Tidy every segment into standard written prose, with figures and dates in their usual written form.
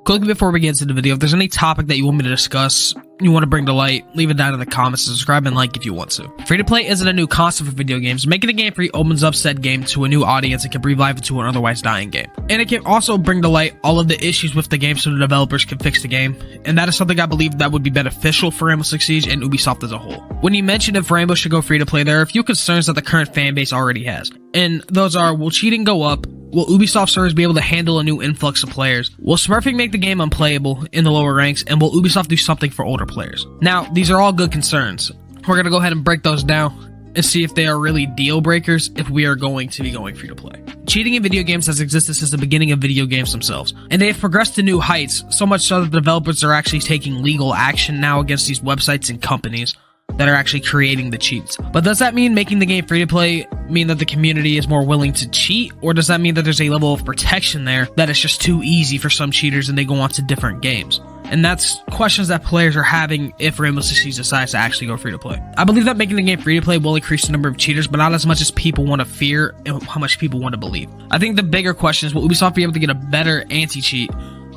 Quickly before we get into the video, if there's any topic that you want me to discuss, you want to bring to light, leave it down in the comments, subscribe and like if you want to. Free-to-play isn't a new concept for video games. Making a game free opens up said game to a new audience and can breathe life into an otherwise dying game. And it can also bring to light all of the issues with the game so the developers can fix the game. And that is something I believe that would be beneficial for Rainbow Six Siege and Ubisoft as a whole. When you mention if Rainbow should go free-to-play, there are a few concerns that the current fan base already has. And those are, will cheating go up? Will Ubisoft servers be able to handle a new influx of players? Will smurfing make the game unplayable in the lower ranks? And will Ubisoft do something for older players? Now, these are all good concerns. We're going to go ahead and break those down and see if they are really deal breakers if we are going to be going free to play. Cheating in video games has existed since the beginning of video games themselves, and they have progressed to new heights, so much so that the developers are actually taking legal action now against these websites and companies that are actually creating the cheats. But does that mean making the game free to play mean that the community is more willing to cheat, or does that mean that there's a level of protection there that it's just too easy for some cheaters and they go on to different games? And that's questions that players are having if Rainbow Six Siege decides to actually go free to play. I believe that making the game free to play will increase the number of cheaters, but not as much as people want to fear and how much people want to believe. I think the bigger question is, will Ubisoft be able to get a better anti-cheat?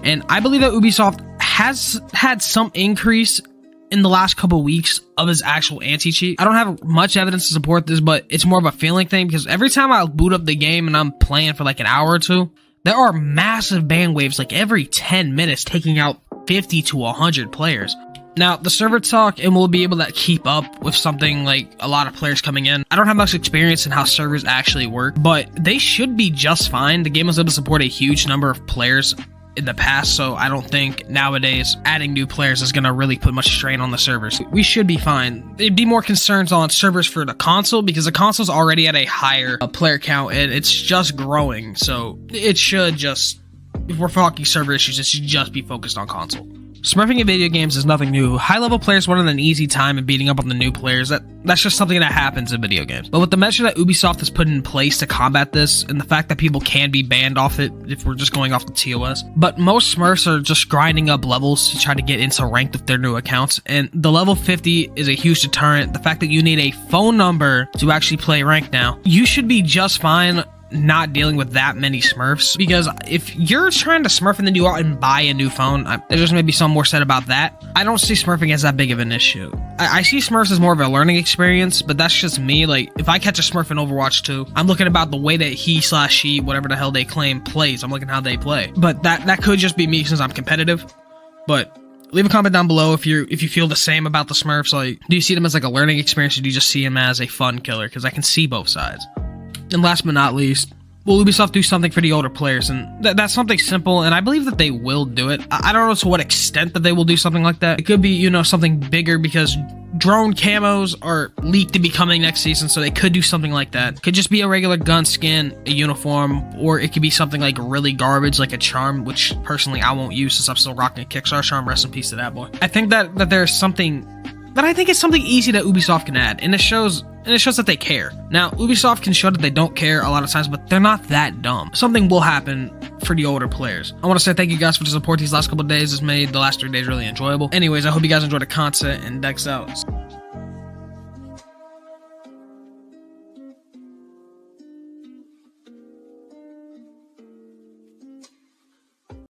And I believe that Ubisoft has had some increase in the last couple weeks of his actual anti-cheat. I don't have much evidence to support this, but it's more of a feeling thing, because every time I boot up the game and I'm playing for like an hour or two, there are massive ban waves like every 10 minutes taking out 50 to 100 players. Now, the server talk, and we'll be able to keep up with something like a lot of players coming in. I don't have much experience in how servers actually work, but they should be just fine. The game was able to support a huge number of players in the past, so I don't think nowadays adding new players is going to really put much strain on the servers. We should be fine. There'd be more concerns on servers for the console, because the console's already at a higher player count and it's just growing, so it should just, if we're talking server issues, it should just be focused on console. Smurfing in video games is nothing new. High-level players wanted an easy time in beating up on the new players. That's just something that happens in video games. But with the measure that Ubisoft has put in place to combat this, and the fact that people can be banned off it if we're just going off the TOS, but most Smurfs are just grinding up levels to try to get into ranked with their new accounts, and the level 50 is a huge deterrent. The fact that you need a phone number to actually play ranked now, you should be just fine not dealing with that many smurfs, because if you're trying to smurf and then you go out and buy a new phone, there's just maybe some more said about that. I don't see smurfing as that big of an issue. I see smurfs as more of a learning experience, but that's just me. Like, if I catch a smurf in Overwatch 2, I'm looking about the way that he/she, whatever the hell they claim, plays. I'm looking how they play. But that could just be me since I'm competitive. But leave a comment down below if you feel the same about the smurfs. Like, do you see them as like a learning experience, or do you just see them as a fun killer? Because I can see both sides. And last but not least, will Ubisoft do something for the older players? And that's something simple, and I believe that they will do it. I don't know to what extent that they will do something like that. It could be, you know, something bigger, because drone camos are leaked to be coming next season, so they could do something like that. Could just be a regular gun skin, a uniform, or it could be something like really garbage, like a charm, which personally I won't use since I'm still rocking a Kickstarter charm. Rest in peace to that boy. I think that there's something that I think is something easy that Ubisoft can add, and it shows that they care. Now, Ubisoft can show that they don't care a lot of times, but they're not that dumb. Something will happen for the older players. I want to say thank you guys for the support these last couple of days. It's made the last 3 days really enjoyable. Anyways, I hope you guys enjoyed the content, and Dex out.